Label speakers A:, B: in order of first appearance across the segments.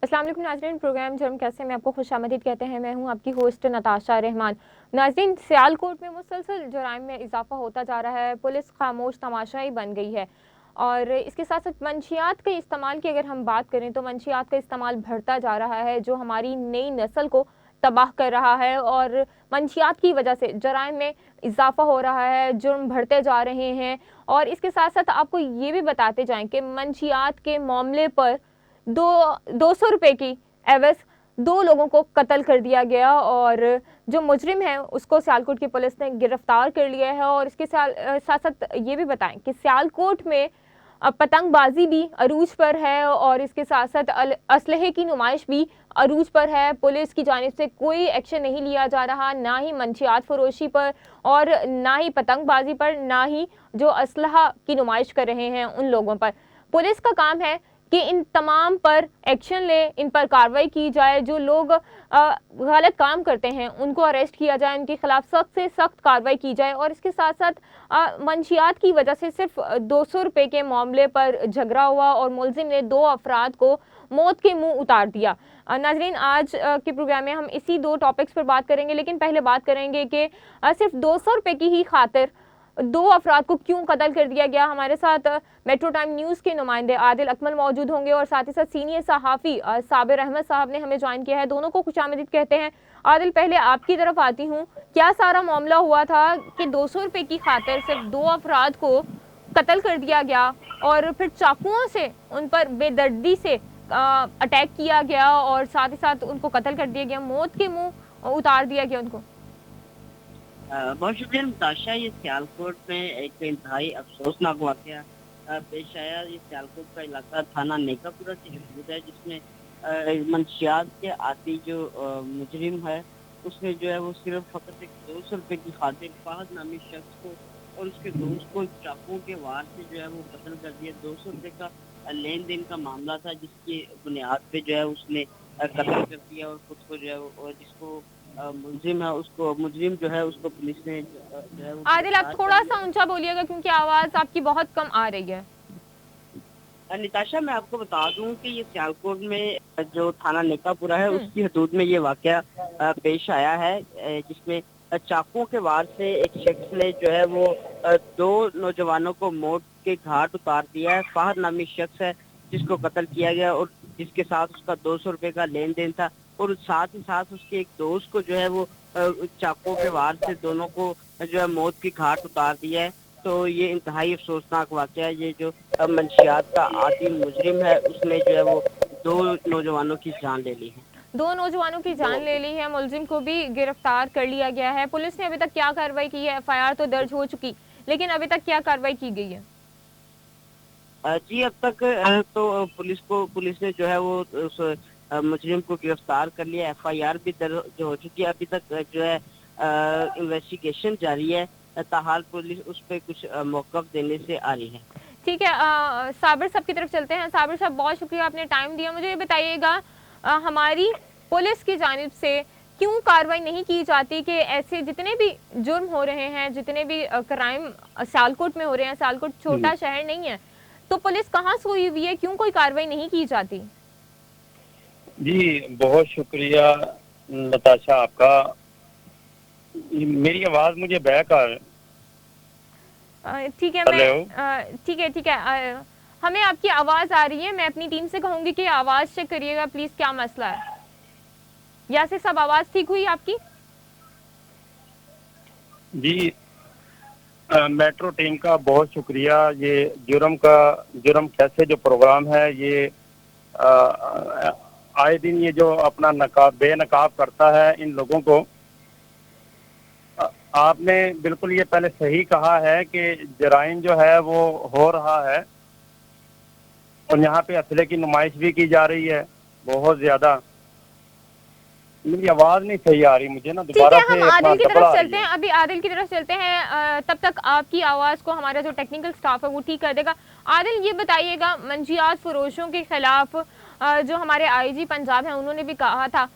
A: अस्सलाम वालेकुम नाज़रीन, प्रोग्राम जुर्म कैसे में आपको खुशामदीद कहते हैं। मैं हूं आपकी होस्ट नताशा रहमान। नाज़रीन, सियालकोट में मुसलसल जराइम में इजाफा होता जा रहा है। पुलिस खामोश तमाशाई बन गई है और इसके साथ साथ मंशियात के इस्तेमाल की अगर हम बात करें तो मंशियात का इस्तेमाल बढ़ता जा रहा है, जो हमारी नई नस्ल को तबाह कर रहा है और मंशियात की वजह से जराइम में इजाफा हो रहा है, जुर्म बढ़ते जा रहे हैं। और इसके साथ साथ आपको ये भी बताते जाएं कि मंशियात के मामले पर 200 रुपए की एवज 2 लोगों को कत्ल कर दिया गया और जो मुजरिम है उसको सियालकोट की पुलिस ने गिरफ्तार कर लिया है। और इसके साथ साथ ये भी बताएं कि सियालकोट में पतंगबाजी भी अरूज पर है और इसके साथ साथ असलहे की नुमाइश भी अरूज पर है। पुलिस की जानिब से कोई एक्शन नहीं लिया जा रहा, ना ही मंशियात फरोशी पर और ना ही पतंगबाजी पर, ना ही जो असलहा की नुमाइश कर रहे हैं उन लोगों पर। पुलिस का काम है कि इन तमाम पर एक्शन ले, इन पर कार्रवाई की जाए। जो लोग गलत काम करते हैं उनको अरेस्ट किया जाए, उनके खिलाफ सख्त से सख्त कार्रवाई की जाए। और इसके साथ साथ मंशियात की वजह से सिर्फ 200 रुपए के मामले पर झगड़ा हुआ और मुलजिम ने 2 अफराद को मौत के मुंह उतार दिया। नाजरीन, आज के प्रोग्राम में हम इसी 2 टॉपिक्स पर बात करेंगे, लेकिन पहले बात करेंगे कि सिर्फ 200 रुपए की ही खातिर 2 अफराद को क्यों कत्ल कर दिया गया। हमारे साथ मेट्रो टाइम न्यूज़ के नुमाइंदे आदिल अकमल मौजूद होंगे और साथ ही साथ सीनियर सहाफ़ी साबिर अहमद साहब ने हमें ज्वाइन किया है। दोनों को खुशामदीद कहते हैं। आदिल, पहले आपकी तरफ आती हूँ, क्या सारा मामला हुआ था कि 200 रुपए की खातिर सिर्फ 2 अफराद को कत्ल कर दिया गया और फिर चाकुओं से उन पर बेदर्दी से अटैक किया गया और साथ ही साथ उनको कत्ल कर दिया गया, मौत के मुंह उतार दिया गया उनको?
B: बहुत शुक्रिया नताशा। ये सियालकोट में एक इंतहाई अफसोसनाक वाक़या पेश आया। ये सियालकोट का इलाका थाना नेकापुरा से मौजूद है, जिसमें मंशियात के आती जो मुजरिम है उसने जो है वो सिर्फ फ़कत एक 200 रुपये की खातिर फहद नामी शख्स को और उसके दोस्त को चाकुओं के वार से जो है वो कत्ल कर दिया। 200 रुपये का लेन देन का मामला था, जिसकी बुनियाद पे जो है उसने कत्ल कर दिया और खुद को जो है और जिसको मुलजिम है उसको मुजरिम जो है उसको पुलिस ने जो है वो
A: आदिल, आप थोड़ा सा ऊंचा बोलिएगा क्योंकि आवाज आपकी बहुत कम आ रही है।
B: निताशा, मैं आपको बता दूं कि ये सियालकोट में जो थाना नेकापुरा है उसकी हदूद में ये वाकया पेश आया है, जिसमें चाकुओं के वार से एक शख्स ने जो है वो 2 नौजवानों को मौत के घाट उतार दिया है। फहद नामी शख्स है जिसको कत्ल किया गया और जिसके साथ उसका 200 रुपये का लेन देन था और साथ ही साथ उसके एक दोस्त को जो है वो चाकुओं के वार से दोनों को जो है मौत की घाट उतार दिया है। तो ये इंतहाई अफसोसनाक वाक़या है। ये जो मंशियात का आदी मुजरिम है उसने जो है वो 2 नौजवानों की जान ले ली है।
A: 2 नौजवानों की जान ले ली है, मुलजिम को भी गिरफ्तार कर लिया गया है। पुलिस ने अभी तक क्या कार्रवाई की है? एफआईआर तो दर्ज हो चुकी, लेकिन अभी तक क्या कार्रवाई की गई है?
B: जी, अब तक तो पुलिस ने जो है वो उस मुजरिम को गिरफ्तार कर लिया। एफआईआर भी दर्ज हो चुकी है। अभी तक जो है इन्वेस्टिगेशन जारी है। ताहाल पुलिस उस पर कुछ मौक़िफ़ देने से आ रही है।
A: ठीक है, साबिर साहब की तरफ चलते हैं। साबिर साहब, बहुत शुक्रिया आपने टाइम दिया। मुझे ये बताइएगा, हमारी पुलिस की जानिब से क्यों कार्रवाई नहीं की जाती कि ऐसे जितने भी जुर्म हो रहे हैं, जितने भी क्राइम सियालकोट में हो रहे हैं, सियालकोट छोटा शहर नहीं है, तो पुलिस कहाँ सोई हुई है, क्यों कोई कार्रवाई नहीं की जाती?
C: जी, बहुत शुक्रिया नताशा आपका। मेरी आवाज मुझे बैक आ
A: ठीक है, ठीक है, हमें आपकी आवाज़ आ रही है। मैं अपनी टीम से कहूँगी कि आवाज़ चेक करिएगा प्लीज़, क्या मसला है। यासिर साहब, आवाज़ ठीक हुई आपकी?
C: जी, मेट्रो टीम का बहुत शुक्रिया। ये जुर्म कैसे जो प्रोग्राम है ये आए दिन ये जो अपना बेनकाब करता है इन लोगों को। आपने बिल्कुल ये पहले सही कहा है कि जराइम जो है वो हो रहा है और यहाँ पे असले की नुमाइश भी की जा रही है बहुत ज्यादा। मेरी आवाज नहीं सही आ रही मुझे ना, दोबारा से
A: हम आदिल की तरफ चलते हैं। अभी आदिल की तरफ चलते हैं, तब तक आपकी आवाज को हमारा जो टेक्निकल स्टाफ है वो ठीक कर देगा। आदिल, ये बताइएगा, मंशियात फरोशों के खिलाफ जो हमारे आईजी पंजाब हैं उन्होंने भी कहा था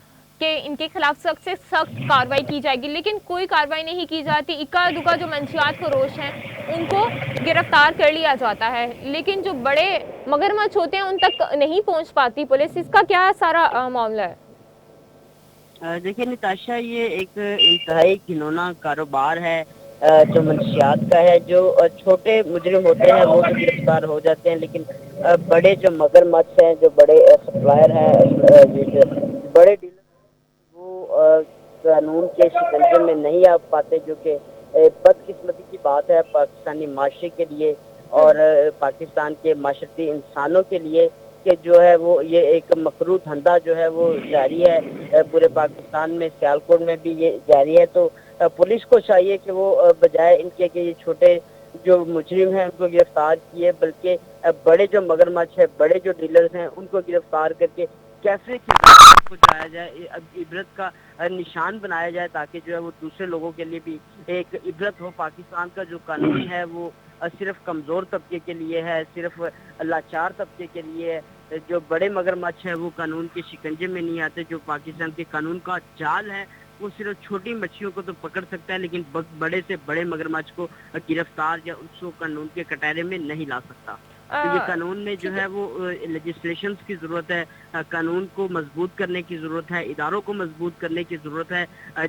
A: कि इनके खिलाफ सख्त से सख्त कार्रवाई की जाएगी, लेकिन कोई कार्रवाई नहीं की जाती। इक्का दुक्का जो मंशियात फरोश हैं उनको गिरफ्तार कर लिया जाता है, लेकिन जो बड़े मगरमच्छ होते हैं उन तक नहीं पहुंच पाती पुलिस। इसका क्या सारा मामला है?
B: देखिए निताशा, ये एक इंतहाई घिनौना कारोबार है जो मंशियात का है। जो छोटे मुजरिम होते हैं वो तो गिरफ्तार हो जाते हैं, लेकिन बड़े जो मगरमच्छ हैं, जो बड़े सप्लायर हैं, ये जो बड़े डीलर, वो कानून के शिकंजे में नहीं आ पाते, जो कि बदकिस्मती की बात है पाकिस्तानी माशरे के लिए और पाकिस्तान के माशरती इंसानों के लिए, कि जो है वो ये एक मकरू धंधा जो है वो जारी है पूरे पाकिस्तान में, सियालकोट में भी ये जारी है। तो पुलिस को चाहिए कि वो बजाय इनके कि ये छोटे जो मुजरिम हैं उनको गिरफ्तार किए, बल्कि बड़े जो मगरमच्छ है, बड़े जो डीलर्स हैं उनको गिरफ्तार करके कैफे की को जाया जाए, अब इबरत का निशान बनाया जाए, ताकि जो है वो दूसरे लोगों के लिए भी एक इबरत हो। पाकिस्तान का जो कानून है वो सिर्फ कमज़ोर तबके के लिए है, सिर्फ लाचार तबके के लिए है। जो बड़े मगरमच्छ है वो कानून के शिकंजे में नहीं आते। जो पाकिस्तान के कानून का जाल है वो सिर्फ छोटी मच्छियों को तो पकड़ सकता है, लेकिन बड़े से बड़े मगरमच्छ को गिरफ्तार या उसको कानून के कटहरे में नहीं ला सकता। तो ये कानून में जो है वो लेजिस्लेशंस की ज़रूरत है, कानून को मजबूत करने की ज़रूरत है, इदारों को मजबूत करने की ज़रूरत है,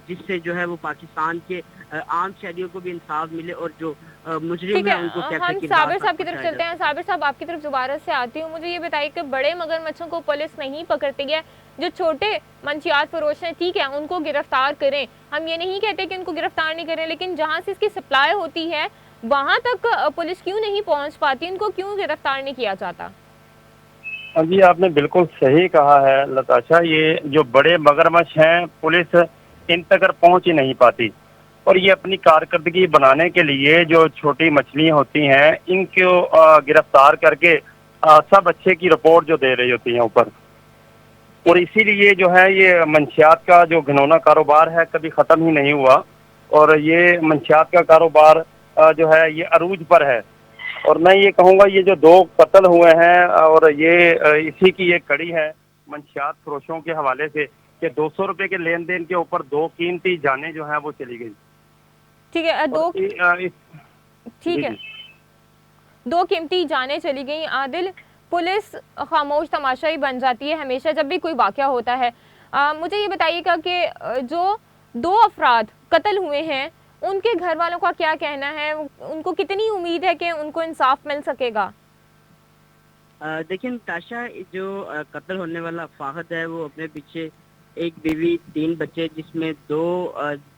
B: जिससे जो है वो पाकिस्तान के आम शहरियों को भी इंसाफ मिले और जो मुजरिम है उनको कैसे
A: हम साबिर साहब की तरफ चलते हैं। साबिर साहब, आपकी तरफ दोबारा से आती हूँ। मुझे ये बताइए कि बड़े मगरमच्छों को पुलिस नहीं पकड़ती है, जो छोटे मंशियात फरोश हैं ठीक है उनको गिरफ्तार करें, हम ये नहीं कहते कि उनको गिरफ्तार नहीं करें, लेकिन जहाँ से इसकी सप्लाई होती है वहाँ तक पुलिस क्यों नहीं पहुँच पाती, उनको क्यों गिरफ्तार नहीं किया जाता?
C: जी, आपने बिल्कुल सही कहा है लताशा, ये जो बड़े मगरमच्छ हैं पुलिस इन तक पहुंच ही नहीं पाती, और ये अपनी कारकर्दगी बनाने के लिए जो छोटी मछलियां होती हैं इनको गिरफ्तार करके सब अच्छे की रिपोर्ट जो दे रही होती है ऊपर, और इसीलिए जो है ये मंशियात का जो घिनौना कारोबार है कभी ख़त्म ही नहीं हुआ, और ये मंशियात का कारोबार जो है ये अरूज पर है। और मैं ये कहूँगा ये जो 2 कत्ल हुए हैं और ये इसी की एक कड़ी है मंशियात फरोशों के हवाले से, कि 200 रुपये के लेन देन के ऊपर 2 कीमती जानें जो हैं वो चली गई।
A: ठीक है, ठीक है, 2 कीमती जानें चली गई। आदिल, पुलिस खामोश तमाशाई बन जाती है हमेशा जब भी कोई वाक़या होता है। मुझे ये बताइएगा कि जो 2 अफराद कत्ल हुए हैं उनके घर वालों का क्या कहना है, उनको कितनी उम्मीद है कि उनको इंसाफ मिल सकेगा?
B: देखिए ताशा, जो कत्ल होने वाला फाहद है वो अपने पीछे एक बीवी, 3 बच्चे, जिसमें 2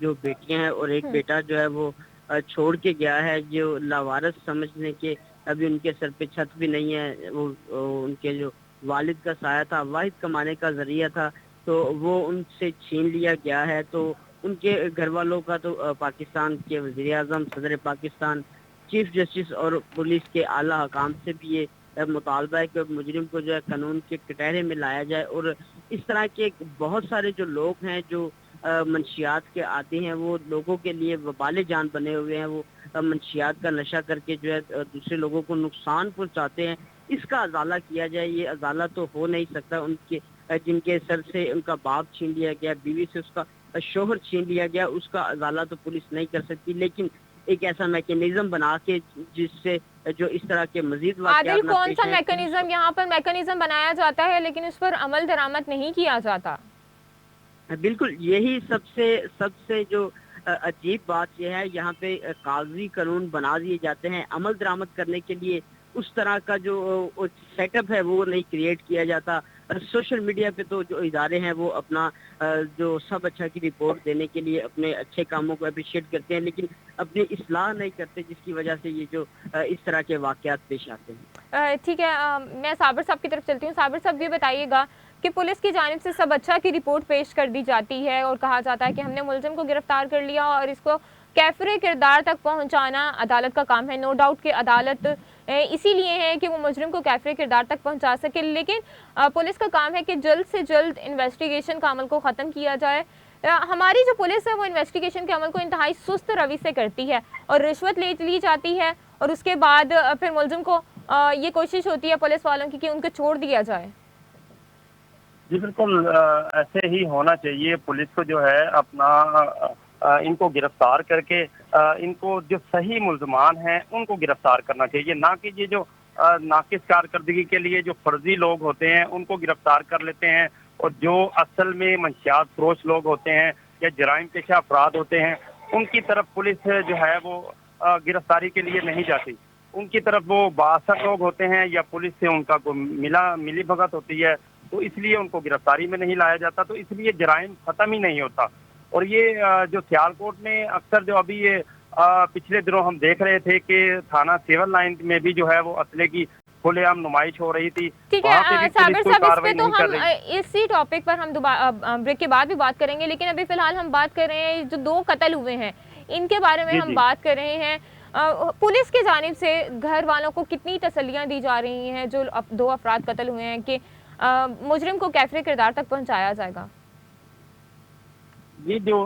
B: जो बेटियां हैं और एक बेटा जो है वो छोड़ के गया है, जो लावारिस समझने के अभी उनके सर पे छत भी नहीं है। वो उनके जो वालिद का साया था, वाहिद कमाने का जरिया था, तो वो उनसे छीन लिया गया है। तो उनके घर वालों का तो पाकिस्तान के वज़ीर आज़म, सदर पाकिस्तान, चीफ जस्टिस और पुलिस के आला हकाम से भी ये मुतालबा है कि मुजरिम को जो है कानून के कटहरे में लाया जाए। और इस तरह के बहुत सारे जो लोग हैं जो मंशियात के आदी हैं, वो लोगों के लिए वबाले जान बने हुए हैं, वो मंशियात का नशा करके जो है दूसरे लोगों को नुकसान पहुंचाते हैं। इसका अजाला किया जाए। ये अजाला तो हो नहीं सकता, उनके जिनके सर से उनका बाप छीन लिया गया, बीवी से उसका शोहर छीन लिया गया, उसका अजाला तो पुलिस नहीं कर सकती, लेकिन एक ऐसा मैकेनिज्म बना के जिससे जो इस तरह के मजीद
A: आदिल, कौन सा मैकेनिज्म? यहाँ पर मैकेनिज्म बनाया जाता है लेकिन उस पर अमल दरामद नहीं किया जाता।
B: बिल्कुल, यही सबसे जो अजीब बात यह है, यहाँ पे कागजी कानून बना दिए जाते हैं, अमल दरामद करने के लिए उस तरह का जो सेटअप है वो नहीं क्रिएट किया जाता। सोशल मीडिया पे तो जो इदारे हैं वो अपना जो सब अच्छा की रिपोर्ट देने के लिए अपने अच्छे कामों को अप्रिशिएट करते हैं, लेकिन अपनी इस्लाह नहीं करते, जिसकी वजह से ये जो इस तरह के वाक़यात पेश आते हैं।
A: ठीक है, मैं साबिर साहब की तरफ चलती हूँ। साबिर साहब, ये बताइएगा कि पुलिस की जानिब से सब अच्छा की रिपोर्ट पेश कर दी जाती है और कहा जाता है कि हमने मुलजिम को गिरफ्तार कर लिया और इसको कैफरे किरदार तक पहुंचाना अदालत का काम है। नो डाउट कि अदालत इसीलिए है कि वो मुजरिम को कैफरे किरदार तक पहुंचा सके, लेकिन पुलिस का काम है कि जल्द से जल्द इन्वेस्टिगेशन का अमल को ख़त्म किया जाए। हमारी जो पुलिस है वो इन्वेस्टिगेशन के अमल को इंतहाई सुस्त रवि से करती है और रिश्वत ले ली जाती है, और उसके बाद फिर मुलजिम को ये कोशिश होती है पुलिस वालों की कि उनको छोड़ दिया जाए।
C: जी बिल्कुल, ऐसे ही होना चाहिए। पुलिस को जो है अपना इनको गिरफ्तार करके इनको जो सही मुल्ज़मान हैं उनको गिरफ्तार करना चाहिए, ना कि ये जो नाकिस कारकर्दगी के लिए जो फर्जी लोग होते हैं उनको गिरफ्तार कर लेते हैं, और जो असल में मंशियात फरोश लोग होते हैं या जराइम पेशा अफराद होते हैं उनकी तरफ पुलिस जो है वो गिरफ्तारी के लिए नहीं जाती। उनकी तरफ वो बासर लोग होते हैं या पुलिस से उनका मिली भगत होती है, तो इसलिए उनको गिरफ्तारी में नहीं लाया जाता, तो इसलिए जराइम खत्म ही नहीं होता। और ये जो सियालकोट में अक्सर जो अभी ये पिछले दिनों हम देख रहे थे कि थाना सिविल लाइन में भी जो है वो असले की खुलेआम नुमाइश हो रही थी।
A: ठीक
C: वहाँ पे
A: है
C: भी
A: साबिर
C: पुलिस कोई
A: साहब, इस पे
C: कार्रवाई
A: तो
C: नहीं कर
A: हम
C: रही।
A: इसी टॉपिक पर हम दोबारा ब्रेक के बाद भी बात करेंगे, लेकिन अभी फिलहाल हम बात कर रहे हैं जो 2 कत्ल हुए हैं इनके बारे में
C: जी
A: हम
C: जी
A: बात कर रहे हैं। पुलिस की जानिब से घर वालों को कितनी तसल्लियां दी जा रही हैं जो 2 अफराद कत्ल हुए हैं कि मुजरिम को कैफरे किरदार तक पहुंचाया जाएगा?
C: ये जो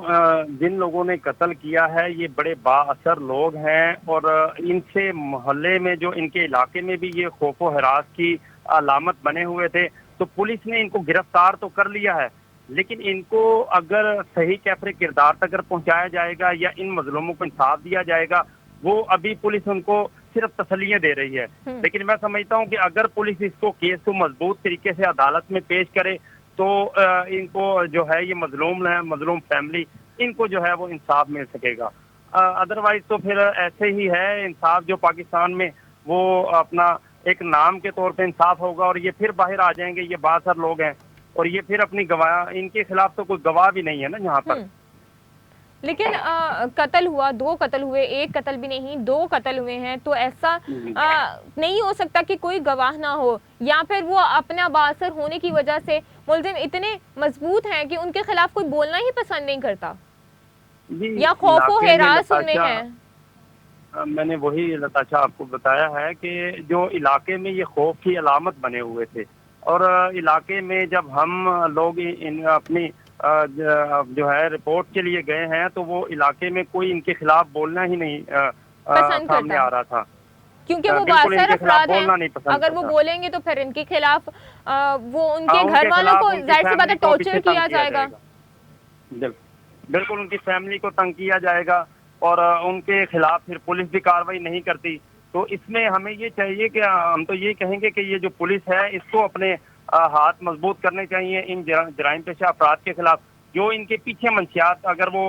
C: जिन लोगों ने कत्ल किया है ये बड़े बाअसर लोग हैं, और इनसे मोहल्ले में जो इनके इलाके में भी ये खौफो हरास की अलामत बने हुए थे, तो पुलिस ने इनको गिरफ्तार तो कर लिया है, लेकिन इनको अगर सही कैफरे किरदार तक अगर पहुंचाया जाएगा या इन मजलूमों को इंसाफ दिया जाएगा, वो अभी पुलिस उनको सिर्फ तसल्लियां दे रही है। लेकिन मैं समझता हूं कि अगर पुलिस इसको केस को मजबूत तरीके से अदालत में पेश करे तो इनको जो है ये मजलूम है, मजलूम फैमिली, इनको जो है वो इंसाफ मिल सकेगा। अदरवाइज तो फिर ऐसे ही है, इंसाफ जो पाकिस्तान में वो अपना एक नाम के तौर पे इंसाफ होगा, और ये फिर बाहर आ जाएंगे, ये बासर लोग हैं, और ये फिर अपनी गवाह, इनके खिलाफ तो कोई गवाह भी नहीं है ना यहाँ पर।
A: लेकिन कत्ल हुआ, 2 कत्ल हुए, 1 कत्ल भी नहीं 2 कत्ल हुए हैं, तो ऐसा नहीं हो सकता कि कोई गवाह ना हो, या फिर वो अपना बासर होने की वजह से मुलजिम इतने मजबूत हैं कि उनके खिलाफ कोई बोलना ही पसंद नहीं करता, या खौफो हिरास उनमें है।
C: मैंने वही लताशा आपको बताया है कि जो इलाके में ये खौफ की अलामत बने हुए थे, और इलाके में जब हम लोग इन अपनी जो है रिपोर्ट के लिए गए हैं, तो वो इलाके में कोई इनके खिलाफ बोलना ही नहीं सामने आ रहा था,
A: क्योंकि वो
C: बिल्कुल
A: बासर
C: इनके खिलाफ
A: अफराद
C: बोलना
A: हैं।
C: नहीं पसंद
A: अगर वो
C: करता।
A: बोलेंगे तो फिर इनके खिलाफ वो उनके
C: उनके
A: घर वालों
C: खिलाफ
A: को
C: उनकी
A: जाहिर सी बात है
C: फैमिली को
A: टॉर्चर
C: पीछे
A: किया
C: तंग
A: जाएगा।
C: बिल्कुल उनकी फैमिली को तंग किया जाएगा, और उनके खिलाफ फिर पुलिस भी कार्रवाई नहीं करती। तो इसमें हमें ये चाहिए कि हम तो ये कहेंगे कि ये जो पुलिस है इसको अपने हाथ मजबूत करने चाहिए इन जराइम पेशा अफराद के खिलाफ। जो इनके पीछे मंशियात अगर वो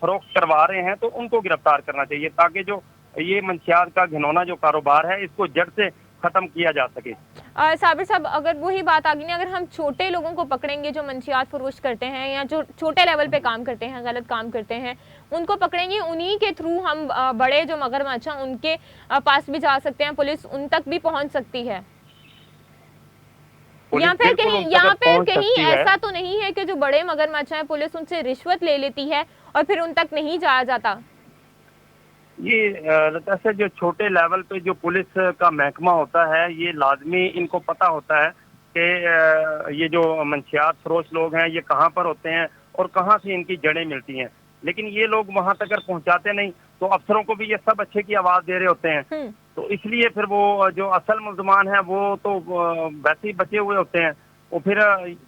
C: फरोख्त करवा रहे हैं तो उनको गिरफ्तार करना चाहिए, ताकि जो ये मंशियात का घिनौना जो कारोबार है इसको जड़ से खत्म किया जा सके।
A: साबिर साहब, अगर वही बात आ गई ना, अगर हम छोटे लोगों को पकड़ेंगे जो मंशियात फरोश करते हैं या जो छोटे लेवल पे काम करते हैं, गलत काम करते हैं, उनको पकड़ेंगे, उन्हीं के थ्रू हम बड़े जो मगरमच्छ हैं उनके पास भी जा सकते हैं, पुलिस उन तक भी पहुंच सकती है। या फिर कहीं ऐसा तो नहीं है कि जो बड़े मगरमच्छ हैं पुलिस उनसे रिश्वत ले लेती है और फिर उन तक नहीं जाया जाता?
C: ये ऐसे जो छोटे लेवल पे जो पुलिस का महकमा होता है, ये लाजमी इनको पता होता है कि ये जो मंशियात फरोश लोग हैं ये कहाँ पर होते हैं और कहाँ से इनकी जड़ें मिलती हैं, लेकिन ये लोग वहां तक अगर पहुंचाते नहीं तो अफसरों को भी ये सब अच्छे की आवाज दे रहे होते हैं। तो इसलिए फिर वो जो असल मुल्ज़मान है वो तो वैसे ही बचे हुए होते हैं, वो फिर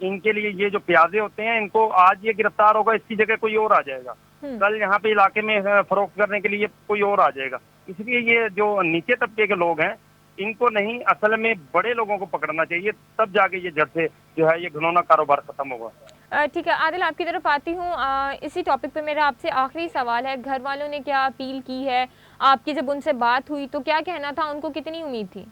C: इनके लिए ये जो प्यादे होते हैं इनको आज ये गिरफ्तार होगा, इसकी जगह कोई और आ जाएगा, कल यहाँ पे इलाके में फरोख्त करने के लिए कोई और आ जाएगा। इसलिए ये जो नीचे तबके के लोग हैं इनको नहीं, असल में बड़े लोगों को पकड़ना चाहिए, तब जाके ये जड़ से जो है ये घिनौना कारोबार खत्म होगा।
A: ठीक है आदिल, आपकी तरफ आती हूँ। इसी टॉपिक पे मेरा आपसे आखिरी सवाल है, घर वालों ने क्या अपील की है? आपकी जब उनसे बात हुई तो क्या कहना था, उनको कितनी उम्मीद थी?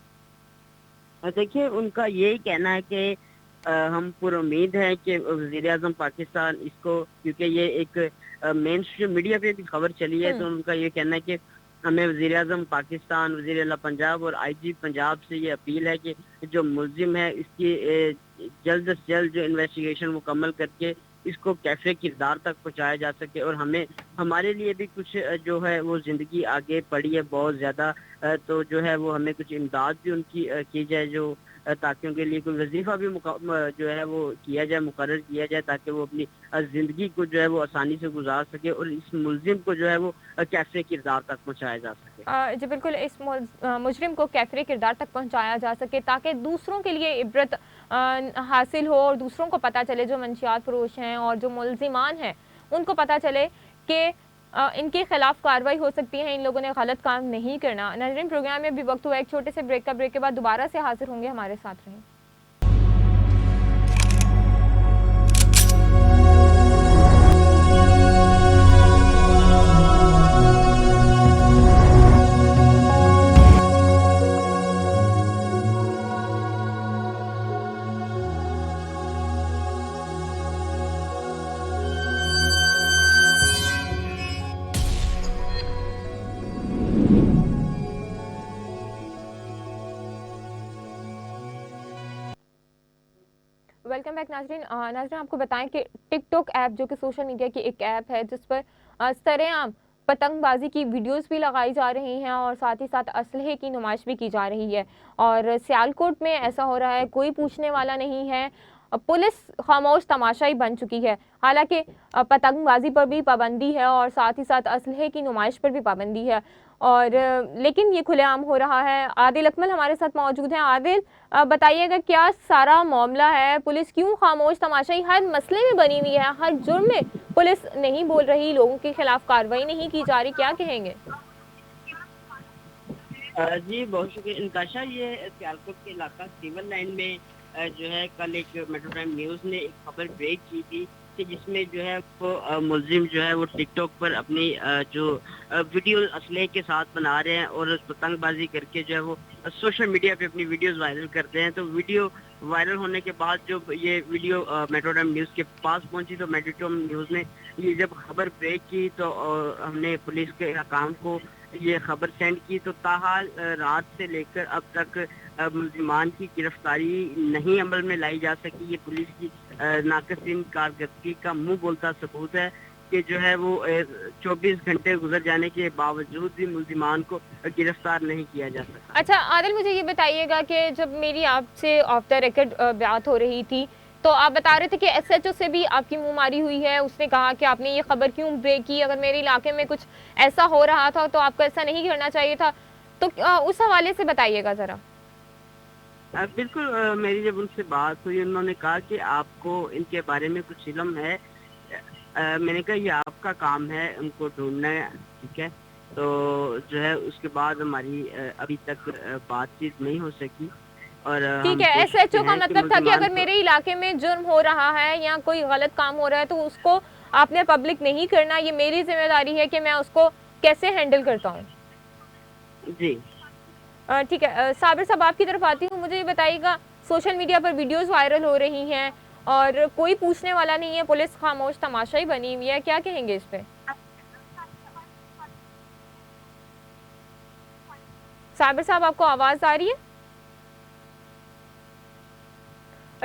B: देखिए उनका यही कहना है कि हम पूरी उम्मीद है कि वज़ीर-ए-आज़म पाकिस्तान इसको, क्योंकि ये एक मेन स्ट्रीम मीडिया पे भी खबर चली है, तो उनका ये कहना है कि हमें वज़ीर-ए-आज़म पाकिस्तान, वज़ीर आला पंजाब और आईजी पंजाब से ये अपील है कि जो मुल्जिम है इसकी जल्द से जल्द जो इन्वेस्टिगेशन मुकम्मल करके इसको कैफे किरदार तक पहुंचाया जा सके, और हमें हमारे लिए भी कुछ जो है वो ज़िंदगी आगे पड़ी है बहुत ज़्यादा, तो जो है वो हमें कुछ इमदाद भी उनकी की जाए, जो تاکہ ان کے لیے کوئی وظیفہ بھی جو ہے وہ کیا جائے، مقرر کیا جائے، تاکہ وہ اپنی زندگی کو جو ہے وہ آسانی سے گزار سکے اور اس ملزم کو جو ہے وہ کیفر کردار تک پہنچایا جا سکے۔
A: جی بالکل، اس مجرم کو کیفر کردار تک پہنچایا جا سکے تاکہ دوسروں کے لیے عبرت حاصل ہو اور دوسروں کو پتہ چلے، جو منشیات فروش ہیں اور جو ملزمان ہیں ان کو پتہ چلے کہ ان کے خلاف کارروائی ہو سکتی ہے، ان لوگوں نے غلط کام نہیں کرنا۔ ناظرین، پروگرام میں بھی وقت ہوا ایک چھوٹے سے بریک کا، بریک کے بعد دوبارہ سے حاضر ہوں گے، ہمارے ساتھ رہیں۔ ویلکم بیک ناظرین۔ ناظرین، آپ کو بتائیں کہ ٹک ٹاک ایپ جو کہ سوشل میڈیا کی ایک ایپ ہے جس پر سرعام پتنگ بازی کی ویڈیوز بھی لگائی جا رہی ہیں اور ساتھ ہی ساتھ اسلحے کی نمائش بھی کی جا رہی ہے، اور سیالکوٹ میں ایسا ہو رہا ہے، کوئی پوچھنے والا نہیں ہے، پولیس خاموش تماشائی بن چکی ہے۔ حالانکہ پتنگ بازی پر بھی پابندی ہے اور ساتھ ہی ساتھ اسلحے کی نمائش پر بھی پابندی ہے، اور لیکن یہ کھلے عام ہو رہا ہے۔ عادل اکمل ہمارے ساتھ موجود ہیں۔ عادل، بتائیے گا کیا سارا معاملہ ہے؟ پولیس کیوں خاموش تماشائی ہر مسئلے میں بنی ہوئی ہے؟ ہر جرم میں پولیس نہیں بول رہی، لوگوں کے خلاف کارروائی نہیں کی جا رہی، کیا کہیں گے؟
B: جی بہت شکریہ نتاشا۔ یہ سیالکوٹ کے علاقہ سیول لائن میں جو ہے کل ایک میٹرو ٹائم نیوز نے ایک خبر بریک کی تھی کہ جس میں جو ہے وہ ملزم جو ہے وہ ٹک ٹاک پر اپنی جو ویڈیو اسلحے کے ساتھ بنا رہے ہیں اور پتنگ بازی کر کے جو ہے وہ سوشل میڈیا پہ اپنی ویڈیوز وائرل کرتے ہیں۔ تو ویڈیو وائرل ہونے کے بعد جب یہ ویڈیو میٹرو ٹائم نیوز کے پاس پہنچی تو میٹرو ٹائم نیوز نے یہ جب خبر بریک کی تو ہم نے پولیس کے حکام کو یہ خبر سینڈ کی، تو تاحال رات سے لے کر اب تک ملزمان کی گرفتاری نہیں عمل میں لائی جا سکی۔ یہ پولیس کی ناقصین کارکردگی کا منہ بولتا ثبوت ہے کہ جو ہے وہ 24 گھنٹے گزر جانے کے باوجود بھی ملزمان کو گرفتار نہیں کیا جا سکا۔
A: اچھا عادل، مجھے یہ بتائیے گا کہ جب میری آپ سے آف دا ریکارڈ بات ہو رہی تھی تو آپ بتا رہے تھے کہ ایس ایچ او سے بھی آپ کی منہ ماری ہوئی ہے، اس نے کہا کہ آپ نے یہ خبر کیوں بریک کی، اگر میرے علاقے میں کچھ ایسا ہو رہا تھا تو آپ کو ایسا نہیں کرنا چاہیے تھا، تو اس حوالے سے بتائیے گا ذرا۔
B: بالکل، میری جب ان سے بات ہوئی انہوں نے کہا کہ آپ کو ان کے بارے میں کچھ علم ہے۔ میں نے کہا یہ آپ کا کام ہے ان کو ڈھونڈنا ہے، ٹھیک ہے۔ تو جو ہے اس کے بعد ہماری ابھی تک بات چیت نہیں ہو سکی، اور
A: ٹھیک ہے، ایس ایچ او کا مطلب تھا کہ اگر میرے علاقے میں جرم ہو رہا ہے یا کوئی غلط کام ہو رہا ہے تو اس کو آپ نے پبلک نہیں کرنا، یہ میری ذمہ داری ہے کہ میں اس کو کیسے ہینڈل کرتا ہوں۔
B: جی
A: ٹھیک ہے، صابر صاحب آپ کی طرف آتی ہوں، مجھے یہ بتائیے گا سوشل میڈیا پر ویڈیوز وائرل ہو رہی ہیں اور کوئی پوچھنے والا نہیں ہے، پولیس خاموش تماشائی بنی ہوئی ہے، کیا کہیں گے اس پہ؟ صابر صاحب آپ کو آواز آ رہی ہے؟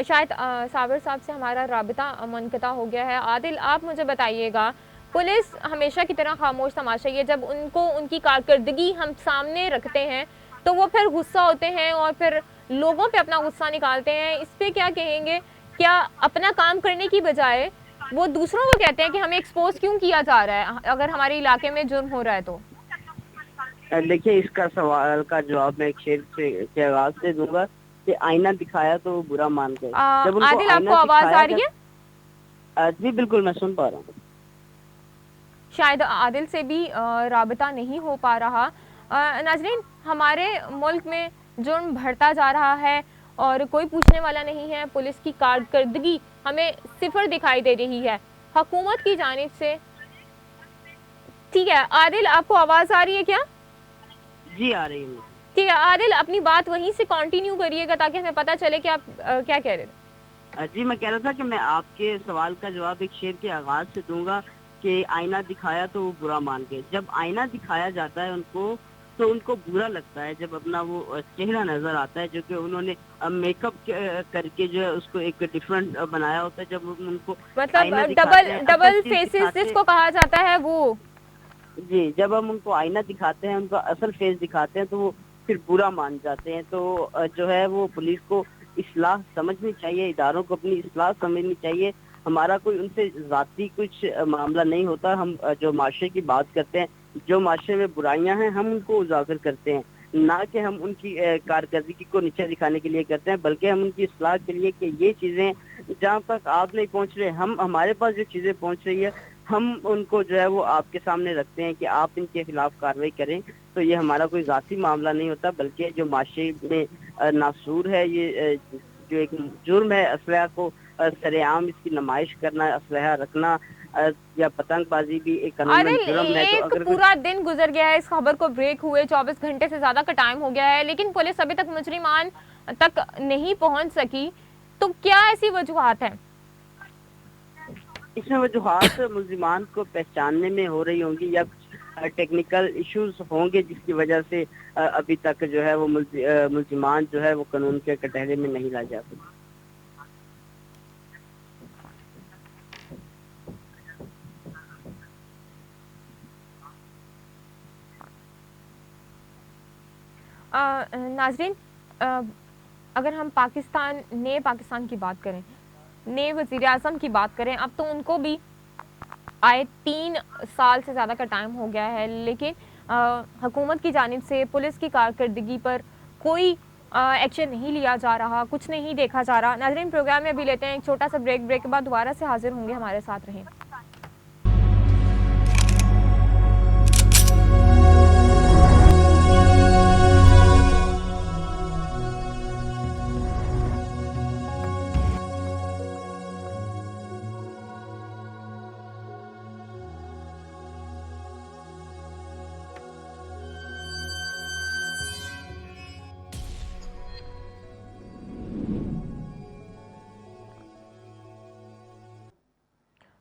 A: شاید صابر صاحب سے ہمارا رابطہ منقطع ہو گیا ہے۔ عادل، آپ مجھے بتائیے گا، پولیس ہمیشہ کی طرح خاموش تماشائی ہے، جب ان کو ان کی کارکردگی ہم سامنے رکھتے ہیں تو وہ پھر غصہ ہوتے ہیں اور پھر لوگوں پہ اپنا غصہ نکالتے ہیں، اس پہ کیا کہیں گے؟ کیا اپنا کام کرنے کی بجائے وہ دوسروں کو کہتے ہیں کہ ہمیں ایکسپوز کیوں کیا جا رہا ہے اگر ہمارے علاقے میں جرم ہو رہا ہے تو؟
B: دیکھیے، اس کا سوال کا جواب میں ایک شعر کے آغاز سے دوں گا کہ آئینہ دکھایا تو برا مان گئے۔
A: عادل، آپ کو آواز آ رہی ہے؟
B: جی بالکل، میں سن پا رہا ہوں۔
A: شاید عادل سے بھی رابطہ نہیں ہو پا رہا۔ ناظرین، ہمارے ملک میں جرم بڑھتا جا رہا ہے اور کوئی پوچھنے والا نہیں ہے، پولیس کی کارکردگی ہمیں صفر دکھائی دے رہی ہے حکومت کی جانب سے۔ ٹھیک ہے عادل، آپ کو آواز آ رہی ہے کیا؟
B: جی آ رہی ہوں۔
A: ٹھیک ہے عادل، اپنی بات وہیں سے کنٹینیو کریے گا تاکہ ہمیں پتہ چلے کہ آپ کیا کہہ رہے تھے۔
B: جی میں کہہ رہا تھا کہ میں آپ کے سوال کا جواب ایک شعر کے آغاز سے دوں گا کہ آئینہ دکھایا تو وہ برا مان گئے۔ جب آئینہ دکھایا جاتا ہے ان کو تو ان کو برا لگتا ہے، جب اپنا وہ چہرہ نظر آتا ہے جو کہ انہوں نے میک اپ کر کے جو ہے اس کو ایک ڈیفرنٹ بنایا ہوتا ہے، جب ان کو
A: مطلب ڈبل فیسز جس کو کہا جاتا ہے وہ۔
B: جی، جب ہم ان کو آئینہ دکھاتے ہیں، ان کا اصل فیس دکھاتے ہیں تو وہ फिर बुरा मान जाते हैं। तो जो है वो पुलिस को इस्लाह समझनी चाहिए, इदारों को अपनी इस्लाह समझनी चाहिए। हमारा कोई उनसे ज़ाती कुछ मामला नहीं होता। हम जो माशरे की बात करते हैं, जो माशरे में बुराइयां हैं हम उनको उजागर करते हैं, ना कि हम उनकी कारकर्दगी को नीचे दिखाने के लिए करते हैं, बल्कि हम उनकी इस्लाह के लिए कि ये चीज़ें जहाँ तक आप नहीं पहुँच रहे, हम हमारे पास जो चीज़ें पहुँच रही है हम उनको जो है वो आपके सामने रखते हैं कि आप इनके खिलाफ कार्रवाई करें। तो ये हमारा कोई ज़ाती मामला नहीं होता, बल्कि जो माशरे में नासूर है, ये जो एक जुर्म है असलहा को सरेआम इसकी नुमाइश करना, असलहा रखना या पतंगबाजी भी एक कानूनन
A: आदिल,
B: जुर्म है। तो
A: एक
B: अगर कोई
A: पूरा दिन गुजर गया है इस खबर को ब्रेक हुए, 24 घंटे से ज्यादा का टाइम हो गया है, लेकिन पुलिस अभी तक मुजरिमान तक नहीं पहुंच सकी। तो क्या ऐसी वजूहात है?
B: इसमें वजूहात मुल्जिमान को पहचानने में हो रही होंगी या कुछ टेक्निकल इश्यूज होंगे जिसकी वजह से अभी तक जो है वो मुल्जिमान जो है वो कानून के कटहरे में नहीं ला जा सके।
A: नाजरीन, अगर हम पाकिस्तान की बात करें, नए वज़ीर आज़म की बात करें, अब तो उनको भी आए 3 साल से ज़्यादा का टाइम हो गया है, लेकिन हुकूमत की जानिब से पुलिस की कारकर्दगी पर कोई एक्शन नहीं लिया जा रहा, कुछ नहीं देखा जा रहा। नाज़रीन, प्रोग्राम में अभी लेते हैं एक छोटा सा ब्रेक के बाद दोबारा से हाजिर होंगे, हमारे साथ रहें।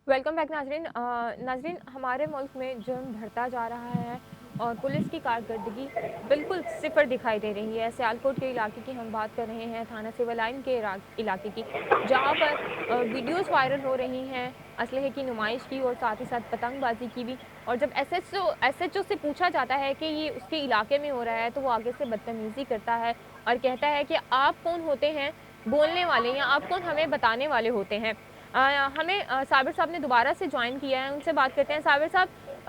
A: वेलकम बैक नाजरीन। नाजरीन, हमारे मुल्क में जुर्म बढ़ता जा रहा है और पुलिस की कारकर्दगी बिल्कुल सिफर दिखाई दे रही है। सियालकोट के इलाके की हम बात कर रहे हैं, थाना सिविल लाइन के इलाके की, जहां पर वीडियोस वायरल हो रही हैं असलहे की नुमाइश की और साथ ही साथ पतंगबाजी की भी। और जब एसएचओ से पूछा जाता है कि ये उसके इलाके में हो रहा है, तो वो आगे से बदतमीज़ी करता है और कहता है कि आप कौन होते हैं बोलने वाले, या आप कौन हमें बताने वाले होते हैं। हमें साबिर साहब ने दोबारा से ज्वाइन किया है, उनसे बात करते हैं। साबिर साहब,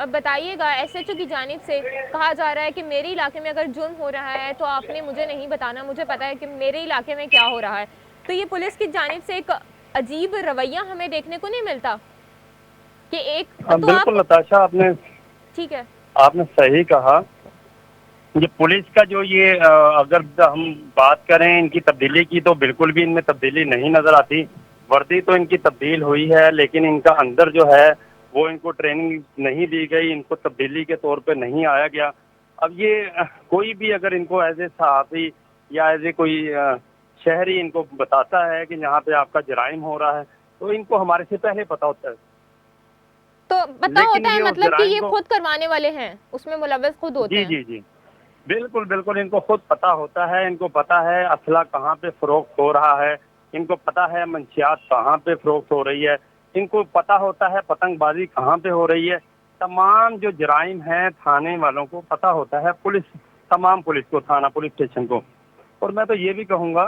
A: बताइएगा, एसएचओ की जानिब से कहा जा रहा है कि मेरे इलाके में अगर जुर्म हो रहा है तो आपने मुझे नहीं बताना, मुझे पता है कि मेरे इलाके में क्या हो रहा है। तो ये पुलिस की जानिब से एक अजीब रवैया हमें देखने को नहीं मिलता कि एक तो
C: बिल्कुल नताशा,
A: ठीक है,
C: आपने सही कहा। ये पुलिस का जो ये अगर हम बात करें इनकी तब्दीली की, तो बिल्कुल भी इनमें तब्दीली नहीं नजर आती। वर्दी तो इनकी तब्दील हुई है, लेकिन इनका अंदर जो है वो इनको ट्रेनिंग नहीं दी गई, इनको तब्दीली के तौर पे नहीं आया गया। अब ये कोई भी अगर इनको एज ए सहाफ़ी या एज ए कोई शहरी इनको बताता है कि यहाँ पे आपका जराइम हो रहा है, तो इनको हमारे से पहले पता होता है।
A: तो पता
C: लेकिन
A: होता है,
C: ये उस
A: मतलब कि
C: जराइम
A: ये
C: को
A: खुद करवाने वाले हैं, उसमें मुलव्वस खुद होते
C: जी
A: हैं।
C: जी जी बिल्कुल बिल्कुल, इनको खुद पता होता है। इनको पता है असला कहाँ पे फरोख्त हो रहा है, इनको पता है मंशियात कहाँ पे फरोख्त हो रही है, इनको पता होता है पतंगबाजी कहाँ पे हो रही है। तमाम जो जराइम हैं थाने वालों को पता होता है, तमाम पुलिस को, थाना पुलिस स्टेशन को। और मैं तो ये भी कहूँगा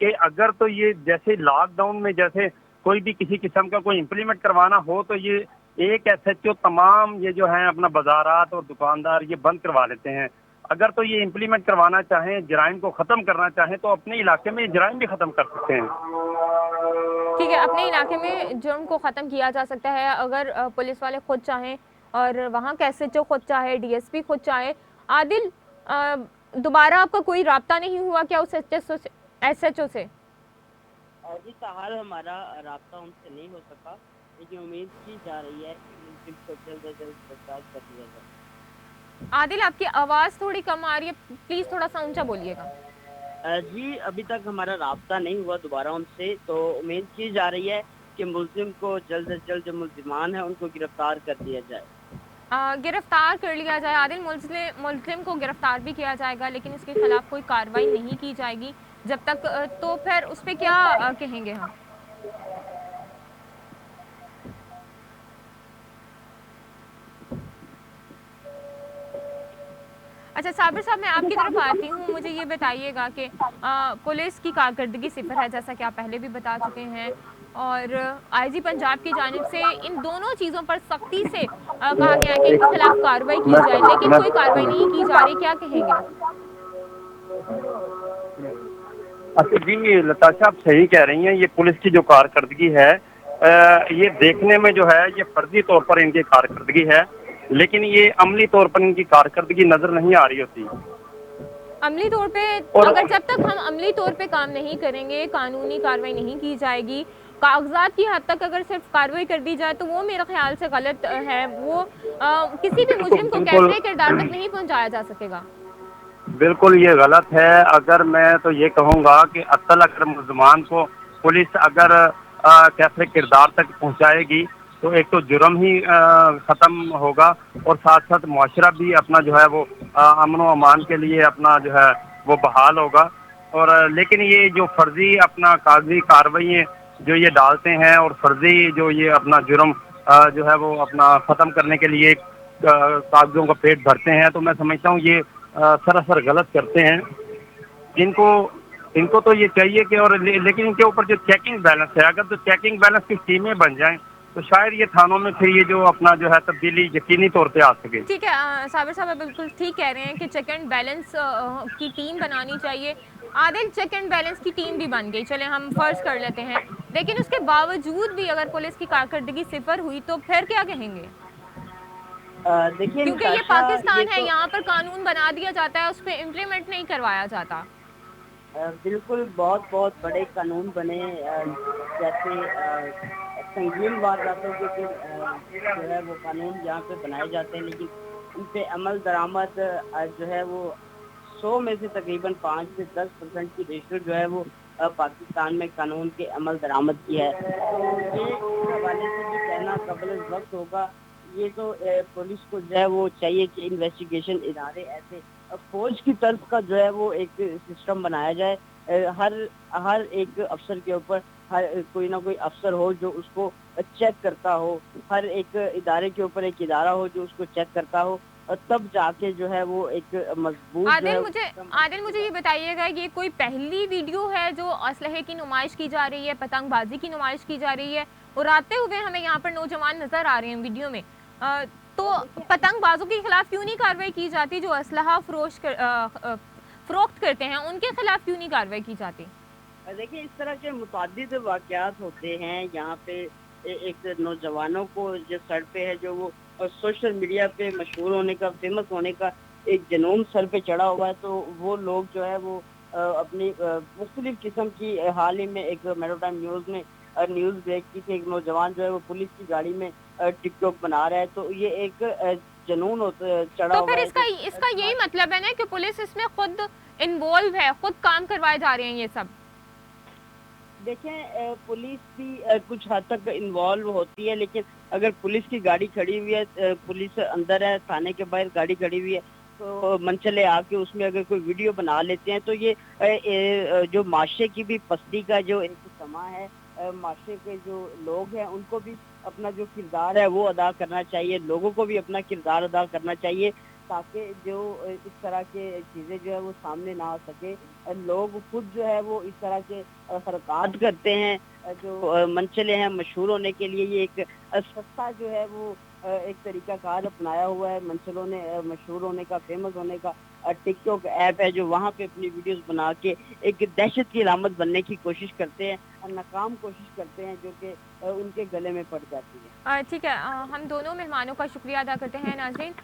C: कि अगर तो ये जैसे लॉकडाउन में जैसे कोई भी किसी किस्म का कोई इम्प्लीमेंट करवाना हो, तो ये एक एसएचओ तमाम ये जो है अपना बाजारात और दुकानदार ये बंद करवा लेते हैं। अगर तो ये इम्प्लीमेंट करवाना चाहें, जराइम को ख़त्म करना चाहें, तो अपने इलाके में जराइम भी ख़त्म कर सकते हैं।
A: ठीक है, अपने इलाके में जुर्म को ख़त्म किया जा सकता है अगर पुलिस वाले खुद चाहें और वहाँ का एसएचओ खुद चाहे, डीएसपी खुद चाहे। आदिल, दोबारा आपका कोई राब्ता नहीं हुआ क्या उस एसएचओ से?
B: जी ताहाल हमारा राब्ता उनसे नहीं हो सका, लेकिन उम्मीद की जा रही है कि मुल्जिम को जल्द से जल्द गिरफ्तार कर लिया जाए।
A: आदिल, आपकी आवाज़ थोड़ी कम आ रही है, प्लीज़ थोड़ा सा ऊंचा बोलिएगा।
B: जी अभी तक हमारा राब्ता नहीं हुआ दोबारा उनसे, तो उम्मीद की जा रही है कि मुल्जिम को जल्द से जल्द जो मुल्जिमान है उनको गिरफ्तार कर दिया जाए।
A: गिरफ्तार कर लिया जाए आदिल, मुल्जिम को गिरफ्तार भी किया जाएगा, लेकिन इसके खिलाफ कोई कार्रवाई नहीं की जाएगी जब तक। तो फिर उस पर क्या कहेंगे हम? अच्छा साबिर साहब, मैं आपकी तरफ आती हूँ। मुझे ये बताइएगा कि पुलिस की कारकर्दगी सिफर है, जैसा कि आप पहले भी बता चुके हैं, और आईजी पंजाब की जानिब से इन दोनों चीज़ों पर सख्ती से कहा गया है कि इनके खिलाफ कार्रवाई की जाए, लेकिन कोई कार्रवाई नहीं की जा रही, क्या कहेंगे?
C: अच्छा जी, लताशा आप सही कह रही हैं। ये पुलिस की जो कारकर्दगी है, ये देखने में जो है ये फर्जी तौर पर इनकी कारकर्दगी है, लेकिन ये अमली तौर पर इनकी कारकर्दगी नजर नहीं आ रही होती।
A: अमली तौर पे
C: और
A: अगर जब तक हम अमली तौर पे काम नहीं करेंगे, कानूनी कार्रवाई नहीं की जाएगी, कागजात की हद तक अगर सिर्फ कार्रवाई कर दी जाए, तो वो मेरे ख्याल से गलत है। वो किसी भी मुजरिम को कैफरे किरदार तक नहीं पहुंचाया जा सकेगा।
C: बिल्कुल ये गलत है। अगर मैं तो ये कहूँगा कि असल अगर मुलजमान को पुलिस अगर कैफे किरदार तक पहुँचाएगी तो एक तो जुर्म ही ख़त्म होगा, और साथ साथ मुआशरा भी अपना जो है वो अमन व अमान के लिए अपना जो है वो बहाल होगा। और लेकिन ये जो फर्जी अपना कागजी कार्रवाई जो ये डालते हैं और फर्जी जो ये अपना जुर्म जो है वो अपना ख़त्म करने के लिए कागजों का पेट भरते हैं, तो मैं समझता हूँ ये सरासर गलत करते हैं। इनको तो ये चाहिए कि और लेकिन इनके ऊपर जो चेकिंग बैलेंस है, अगर तो चेकिंग बैलेंस की टीमें बन जाएं तो शायद ये थानों में फिर ये जो अपना जो है तब्दीली यकीनी तौर पे आ सके।
A: ठीक है साबिर साहब, आप बिल्कुल ठीक कह रहे हैं कि चेक एंड बैलेंस की टीम बनानी चाहिए। आदिल, चेक एंड बैलेंस की टीम भी बन गई, चले हम फर्ज कर लेते हैं, लेकिन उसके बावजूद भी अगर पुलिस की कारकर्दगी सिफर हुई तो फिर क्या कहेंगे?
B: देखिए,
A: क्योंकि ये पाकिस्तान है, यहाँ पर कानून बना दिया जाता है, उस पर इम्प्लीमेंट नहीं करवाया जाता।
B: बिल्कुल बहुत बहुत बड़े कानून बने, जैसे संगीन वारदातों के जो है वो कानून यहाँ पे बनाए जाते हैं, लेकिन उन पे अमल दरामद जो है वो 100 में से तकरीबन 5 से 10% की रेशो जो है वो पाकिस्तान में कानून के अमल दरामद की है। तो ये इस हवाले से भी कहना कबल वक्त होगा। ये तो पुलिस को जो है वो चाहिए कि इन्वेस्टिगेशन इदारे ऐसे फौज की तर्ज का जो है वो एक सिस्टम बनाया जाए। हर एक अफसर के ऊपर हर कोई ना कोई अफसर हो जो उसको चेक करता हो, हर एक इदारे के ऊपर एक इदारा हो जो उसको चेक करता हो, और तब जाके जो है वो एक मजबूत
A: आदिल मुझे ये बताइएगा, ये कोई पहली वीडियो है जो असलहे की नुमाइश की जा रही है, पतंगबाजी की नुमाइश की जा रही है, और आते हुए हमें यहाँ पर नौजवान नजर आ रहे हैं वीडियो में, तो पतंगबाजों के खिलाफ क्यों नहीं कार्रवाई की जाती? जो असलहा फरोख्त करते हैं उनके खिलाफ क्यों नहीं कार्रवाई की जाती?
B: देखिए, इस तरह के मुतादिद वाक़यात होते हैं यहाँ पे। एक नौजवानों को जो सर पे है, जो वो सोशल मीडिया पे मशहूर होने का, फेमस होने का एक जुनून सर पे चढ़ा हुआ है, तो वो लोग जो है वो अपनी मुख्तलिफ किस्म की हाल ही में एक मेट्रोटाइम न्यूज़ में न्यूज़ देख की थी, एक नौजवान जो है वो पुलिस की गाड़ी में टिकटॉक बना रहा है, तो ये एक जुनून चढ़ा
A: तो
B: हुआ
A: फिर
B: है।
A: इसका यही मतलब है ना कि पुलिस इसमें खुद इन्वॉल्व है, खुद काम करवाए जा रहे हैं ये सब।
B: देखें, पुलिस भी कुछ हद तक इन्वॉल्व होती है, लेकिन अगर पुलिस की गाड़ी खड़ी हुई है, पुलिस अंदर है, थाने के बाहर गाड़ी खड़ी हुई है, तो मनचले आके उसमें अगर कोई वीडियो बना लेते हैं, तो ये जो माशरे की भी पस्ती का जो एक समा है, माशरे के जो लोग हैं उनको भी अपना जो किरदार है वो अदा करना चाहिए, लोगों को भी अपना किरदार अदा करना चाहिए, ताकि जो इस तरह के चीज़ें जो है वो सामने ना आ सके। लोग खुद जो है वो इस तरह के हरकत करते हैं, जो मनचले हैं मशहूर होने के लिए। ये एक सस्ता जो है वो एक तरीकाकार अपनाया हुआ है मनचलों ने मशहूर होने का, फेमस होने का। टिकटॉक ऐप है जो वहाँ पे अपनी वीडियोस बना के एक दहशत की अलामत बनने की कोशिश करते हैं और नाकाम कोशिश करते हैं, जो कि उनके गले में पड़ जाती है।
A: ठीक है, हम दोनों मेहमानों का शुक्रिया अदा करते हैं। नाज़रीन,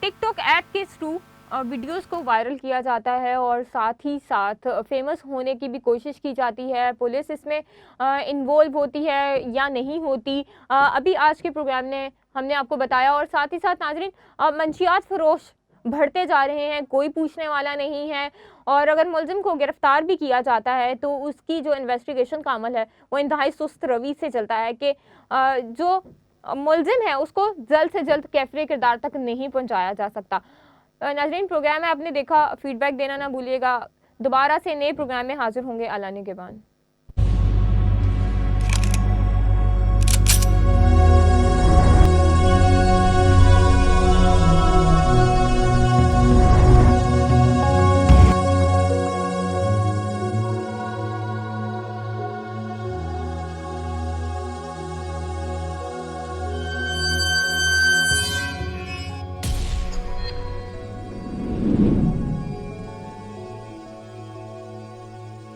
A: टिकटॉक ऐप के थ्रू वीडियोस को वायरल किया जाता है और साथ ही साथ फेमस होने की भी कोशिश की जाती है। पुलिस इसमें इन्वॉल्व होती है या नहीं होती, अभी आज के प्रोग्राम ने हमने आपको बताया। और साथ ही साथ नाज़रीन, मंशियात फरोश बढ़ते जा रहे हैं, कोई पूछने वाला नहीं है, और अगर मुलजिम को गिरफ्तार भी किया जाता है तो उसकी जो इन्वेस्टिगेशन का अमल है वो इंतहाई सुस्त रवि से चलता है कि जो मुलजिम है उसको जल्द से जल्द कैफरे किरदार तक नहीं पहुंचाया जा सकता। नाज़रीन, प्रोग्राम है आपने देखा, फीडबैक देना ना भूलिएगा। दोबारा से नए प्रोग्राम में हाजिर होंगे अलाने के बाद।